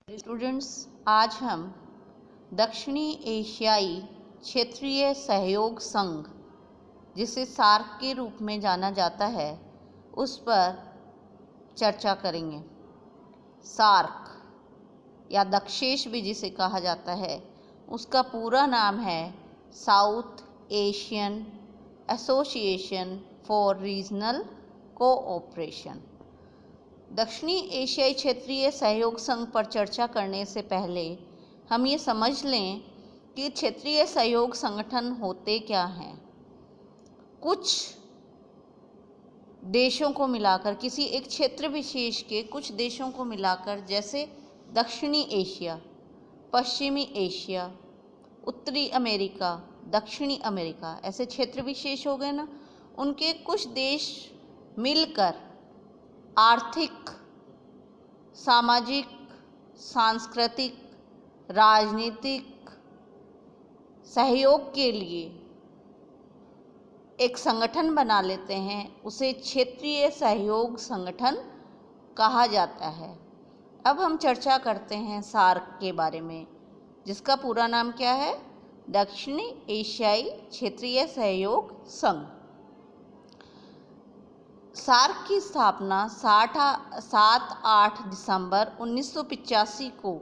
Students, आज हम दक्षिणी एशियाई क्षेत्रीय सहयोग संघ, जिसे सार्क के रूप में जाना जाता है, उस पर चर्चा करेंगे। सार्क या दक्षेश भी जिसे कहा जाता है, उसका पूरा नाम है south Asian association for regional cooperation. दक्षिणी एशियाई क्षेत्रीय सहयोग संघ पर चर्चा करने से पहले हम ये समझ लें कि क्षेत्रीय सहयोग संगठन होते क्या हैं। कुछ देशों को मिलाकर, किसी एक क्षेत्र विशेष के कुछ देशों को मिलाकर, जैसे दक्षिणी एशिया, पश्चिमी एशिया, उत्तरी अमेरिका, दक्षिणी अमेरिका, ऐसे क्षेत्र विशेष हो गए ना, उनके कुछ देश मिलकर आर्थिक, सामाजिक, सांस्कृतिक, राजनीतिक सहयोग के लिए एक संगठन बना लेते हैं, उसे क्षेत्रीय सहयोग संगठन कहा जाता है। अब हम चर्चा करते हैं सार्क के बारे में, जिसका पूरा नाम क्या है? दक्षिणी एशियाई क्षेत्रीय सहयोग संघ। सार्क की स्थापना 7-8 दिसंबर 1985 को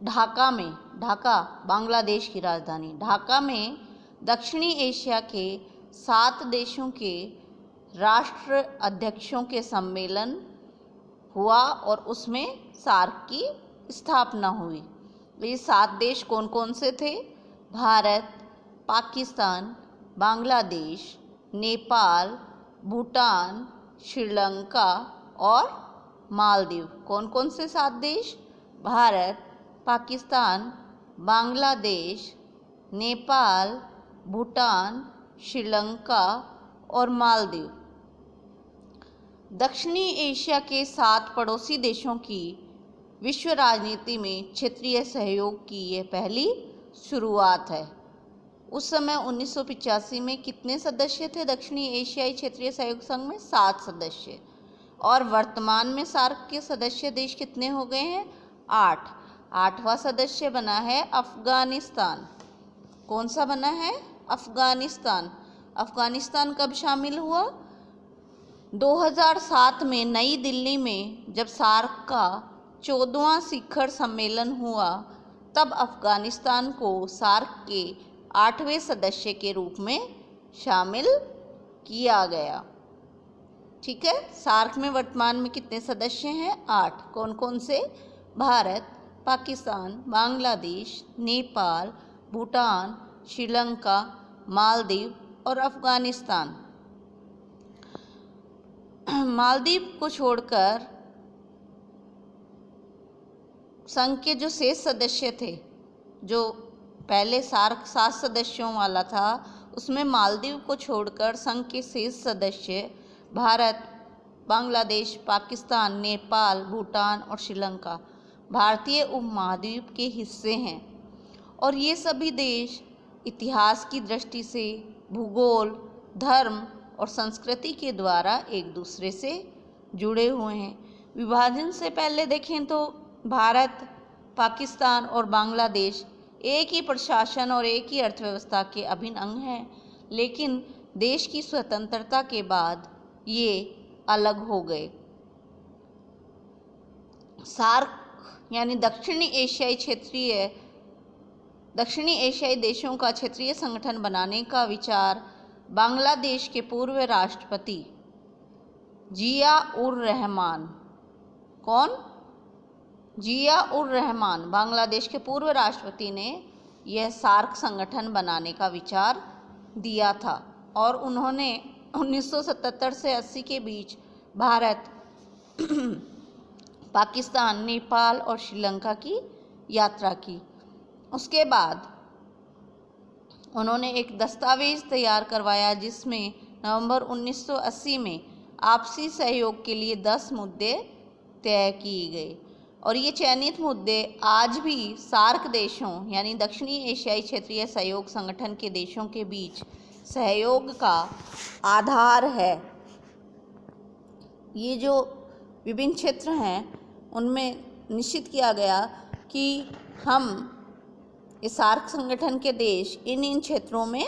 ढाका बांग्लादेश की राजधानी ढाका में दक्षिणी एशिया के 7 देशों के राष्ट्र अध्यक्षों के सम्मेलन हुआ और उसमें सार्क की स्थापना हुई। ये 7 देश कौन कौन से थे? भारत, पाकिस्तान, बांग्लादेश, नेपाल, भूटान, श्रीलंका और मालदीव। कौन कौन से 7 देश? भारत, पाकिस्तान, बांग्लादेश, नेपाल, भूटान, श्रीलंका और मालदीव। दक्षिणी एशिया के 7 पड़ोसी देशों की विश्व राजनीति में क्षेत्रीय सहयोग की यह पहली शुरुआत है। उस समय 1985 में कितने सदस्य थे दक्षिणी एशियाई क्षेत्रीय सहयोग संघ में? 7 सदस्य। और वर्तमान में सार्क के सदस्य देश कितने हो गए हैं? 8। 8वां सदस्य बना है अफगानिस्तान। कौन सा बना है? अफगानिस्तान। अफगानिस्तान कब शामिल हुआ? 2007 में नई दिल्ली में जब सार्क का 14वां शिखर सम्मेलन हुआ, तब अफगानिस्तान को सार्क के 8वें सदस्य के रूप में शामिल किया गया। ठीक है। सार्क में वर्तमान में कितने सदस्य हैं? 8। कौन कौन से? भारत, पाकिस्तान, बांग्लादेश, नेपाल, भूटान, श्रीलंका, मालदीव और अफगानिस्तान। मालदीव को छोड़कर संघ के जो शेष सदस्य थे, जो पहले सार्क 7 सदस्यों वाला था, उसमें मालदीव को छोड़कर संघ के शेष सदस्य भारत, बांग्लादेश, पाकिस्तान, नेपाल, भूटान और श्रीलंका भारतीय उपमहाद्वीप के हिस्से हैं। और ये सभी देश इतिहास की दृष्टि से, भूगोल, धर्म और संस्कृति के द्वारा एक दूसरे से जुड़े हुए हैं। विभाजन से पहले देखें तो भारत, पाकिस्तान और बांग्लादेश एक ही प्रशासन और एक ही अर्थव्यवस्था के अभिन्न अंग हैं, लेकिन देश की स्वतंत्रता के बाद ये अलग हो गए। सार्क यानी दक्षिणी एशियाई देशों का क्षेत्रीय संगठन बनाने का विचार बांग्लादेश के पूर्व राष्ट्रपति जिया-उर-रहमान, कौन? जिया-उर-रहमान, बांग्लादेश के पूर्व राष्ट्रपति ने यह सार्क संगठन बनाने का विचार दिया था। और उन्होंने 1977 से 80 के बीच भारत, पाकिस्तान, नेपाल और श्रीलंका की यात्रा की। उसके बाद उन्होंने एक दस्तावेज तैयार करवाया, जिसमें नवंबर 1980 में आपसी सहयोग के लिए 10 मुद्दे तय किए गए। और ये चयनित मुद्दे आज भी सार्क देशों यानी दक्षिणी एशियाई क्षेत्रीय सहयोग संगठन के देशों के बीच सहयोग का आधार है। ये जो विभिन्न क्षेत्र हैं, उनमें निश्चित किया गया कि हम इस सार्क संगठन के देश इन क्षेत्रों में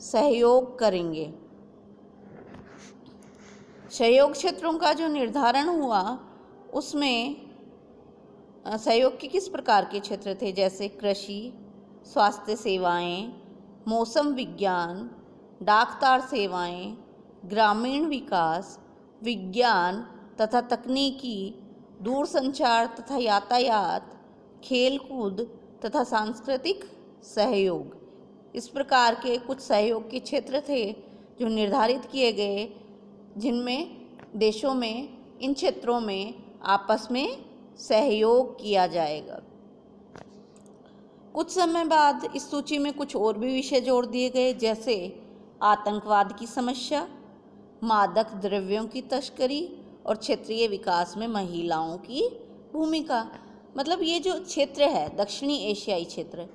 सहयोग करेंगे। सहयोग क्षेत्रों का जो निर्धारण हुआ उसमें सहयोग के किस प्रकार के क्षेत्र थे, जैसे कृषि, स्वास्थ्य सेवाएं, मौसम विज्ञान, डाकतार सेवाएं, ग्रामीण विकास, विज्ञान तथा तकनीकी, दूरसंचार तथा यातायात, खेलकूद तथा सांस्कृतिक सहयोग। इस प्रकार के कुछ सहयोग के क्षेत्र थे जो निर्धारित किए गए, जिनमें देशों में इन क्षेत्रों में आपस में सहयोग किया जाएगा। कुछ समय बाद इस सूची में कुछ और भी विषय जोड़ दिए गए, जैसे आतंकवाद की समस्या, मादक द्रव्यों की तस्करी और क्षेत्रीय विकास में महिलाओं की भूमिका। मतलब ये जो क्षेत्र है दक्षिणी एशियाई क्षेत्र,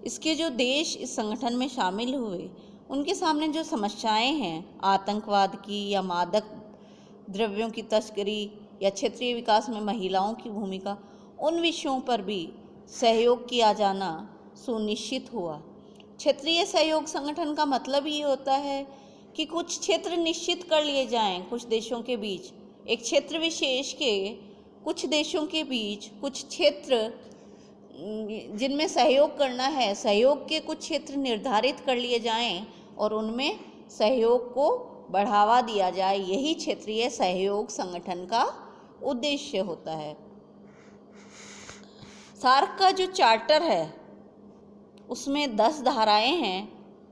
इसके जो देश इस संगठन में शामिल हुए उनके सामने जो समस्याएं हैं, आतंकवाद की या मादक द्रव्यों की तस्करी या क्षेत्रीय विकास में महिलाओं की भूमिका, उन विषयों पर भी सहयोग किया जाना सुनिश्चित हुआ। क्षेत्रीय सहयोग संगठन का मतलब ये होता है कि कुछ क्षेत्र निश्चित कर लिए जाएं कुछ देशों के बीच, एक क्षेत्र विशेष के कुछ देशों के बीच कुछ क्षेत्र जिनमें सहयोग करना है, सहयोग के कुछ क्षेत्र निर्धारित कर लिए जाएं और उनमें सहयोग को बढ़ावा दिया जाए। यही क्षेत्रीय सहयोग संगठन का उद्देश्य होता है। सार्क का जो चार्टर है उसमें 10 धाराएं हैं।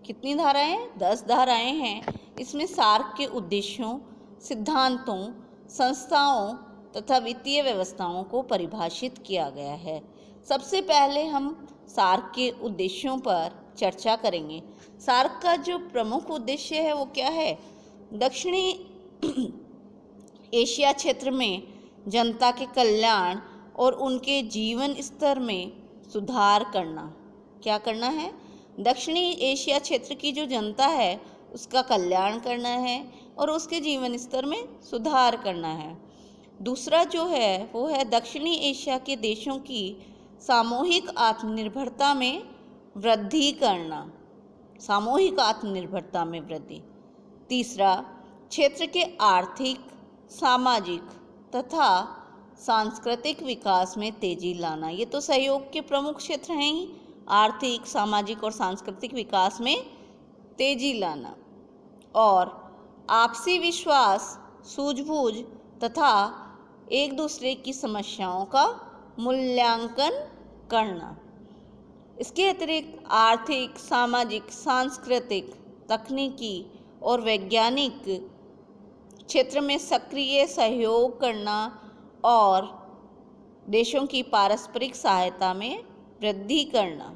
कितनी धाराएं? 10 धाराएं हैं। इसमें सार्क के उद्देश्यों, सिद्धांतों, संस्थाओं तथा वित्तीय व्यवस्थाओं को परिभाषित किया गया है। सबसे पहले हम सार्क के उद्देश्यों पर चर्चा करेंगे। सार्क का जो प्रमुख उद्देश्य है वो क्या है? दक्षिणी एशिया क्षेत्र में जनता के कल्याण और उनके जीवन स्तर में सुधार करना। क्या करना है? दक्षिणी एशिया क्षेत्र की जो जनता है उसका कल्याण करना है और उसके जीवन स्तर में सुधार करना है। दूसरा जो है वो है दक्षिणी एशिया के देशों की सामूहिक आत्मनिर्भरता में वृद्धि करना। सामूहिक आत्मनिर्भरता में वृद्धि। तीसरा, क्षेत्र के आर्थिक, सामाजिक तथा सांस्कृतिक विकास में तेजी लाना। ये तो सहयोग के प्रमुख क्षेत्र हैं ही। आर्थिक, सामाजिक और सांस्कृतिक विकास में तेजी लाना और आपसी विश्वास, सूझबूझ तथा एक दूसरे की समस्याओं का मूल्यांकन करना। इसके अतिरिक्त आर्थिक, सामाजिक, सांस्कृतिक, तकनीकी और वैज्ञानिक क्षेत्र में सक्रिय सहयोग करना और देशों की पारस्परिक सहायता में वृद्धि करना।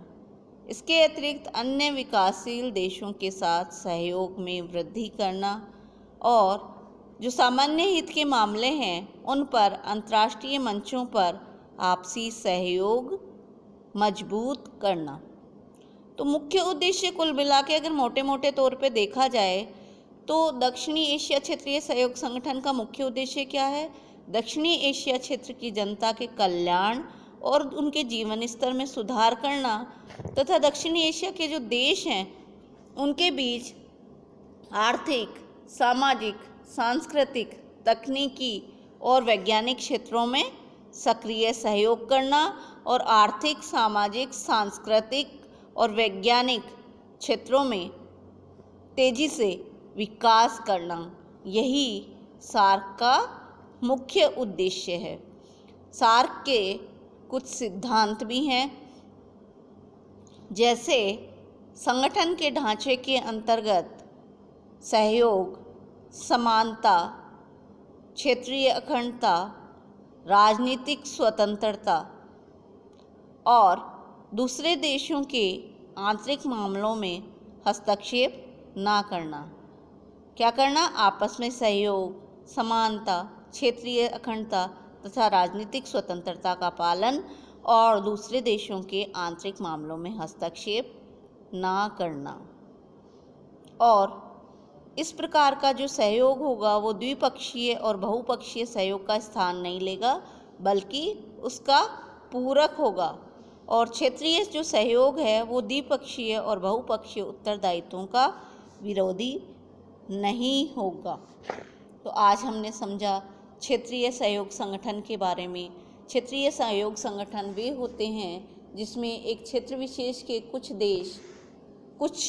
इसके अतिरिक्त अन्य विकासशील देशों के साथ सहयोग में वृद्धि करना और जो सामान्य हित के मामले हैं उन पर अंतर्राष्ट्रीय मंचों पर आपसी सहयोग मजबूत करना। तो मुख्य उद्देश्य कुल मिला के अगर मोटे मोटे तौर पे देखा जाए तो दक्षिणी एशिया क्षेत्रीय सहयोग संगठन का मुख्य उद्देश्य क्या है? दक्षिणी एशिया क्षेत्र की जनता के कल्याण और उनके जीवन स्तर में सुधार करना तथा दक्षिणी एशिया के जो देश हैं उनके बीच आर्थिक, सामाजिक, सांस्कृतिक, तकनीकी और वैज्ञानिक क्षेत्रों में सक्रिय सहयोग करना और आर्थिक, सामाजिक, सांस्कृतिक और वैज्ञानिक क्षेत्रों में तेजी से विकास करना। यही सार्क का मुख्य उद्देश्य है। सार्क के कुछ सिद्धांत भी हैं, जैसे संगठन के ढांचे के अंतर्गत सहयोग, समानता, क्षेत्रीय अखंडता, राजनीतिक स्वतंत्रता और दूसरे देशों के आंतरिक मामलों में हस्तक्षेप ना करना। क्या करना? आपस में सहयोग, समानता, क्षेत्रीय अखंडता तथा राजनीतिक स्वतंत्रता का पालन और दूसरे देशों के आंतरिक मामलों में हस्तक्षेप ना करना। और इस प्रकार का जो सहयोग होगा वो द्विपक्षीय और बहुपक्षीय सहयोग का स्थान नहीं लेगा, बल्कि उसका पूरक होगा। और क्षेत्रीय जो सहयोग है वो द्विपक्षीय और बहुपक्षीय उत्तरदायित्वों का विरोधी नहीं होगा। तो आज हमने समझा क्षेत्रीय सहयोग संगठन के बारे में। क्षेत्रीय सहयोग संगठन वे होते हैं जिसमें एक क्षेत्र विशेष के कुछ देश कुछ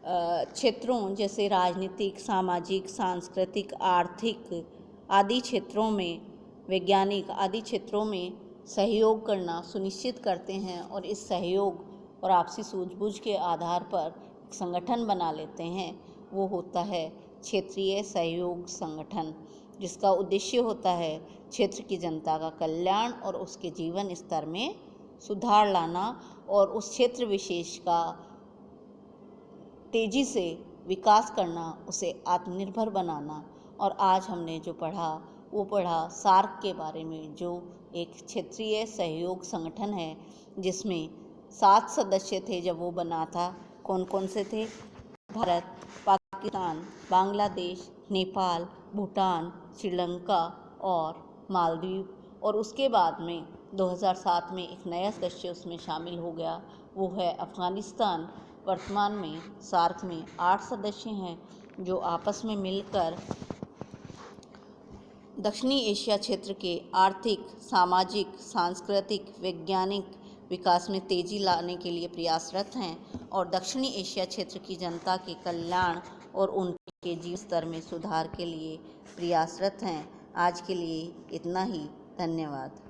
क्षेत्रों जैसे राजनीतिक, सामाजिक, सांस्कृतिक, आर्थिक आदि क्षेत्रों में, वैज्ञानिक आदि क्षेत्रों में सहयोग करना सुनिश्चित करते हैं और इस सहयोग और आपसी सूझबूझ के आधार पर संगठन बना लेते हैं। वो होता है क्षेत्रीय सहयोग संगठन, जिसका उद्देश्य होता है क्षेत्र की जनता का कल्याण और उसके जीवन स्तर में सुधार लाना और उस क्षेत्र विशेष का तेजी से विकास करना, उसे आत्मनिर्भर बनाना। और आज हमने जो पढ़ा वो पढ़ा सार्क के बारे में, जो एक क्षेत्रीय सहयोग संगठन है जिसमें 7 सदस्य थे जब वो बना था। कौन कौन से थे? भारत, पाकिस्तान, बांग्लादेश, नेपाल, भूटान, श्रीलंका और मालदीव। और उसके बाद में 2007 में एक नया सदस्य उसमें शामिल हो गया, वो है अफ़गानिस्तान। वर्तमान में सार्क में 8 सदस्य हैं जो आपस में मिलकर दक्षिणी एशिया क्षेत्र के आर्थिक, सामाजिक, सांस्कृतिक, वैज्ञानिक विकास में तेजी लाने के लिए प्रयासरत हैं और दक्षिणी एशिया क्षेत्र की जनता के कल्याण और उनके जीवन स्तर में सुधार के लिए प्रयासरत हैं। आज के लिए इतना ही। धन्यवाद।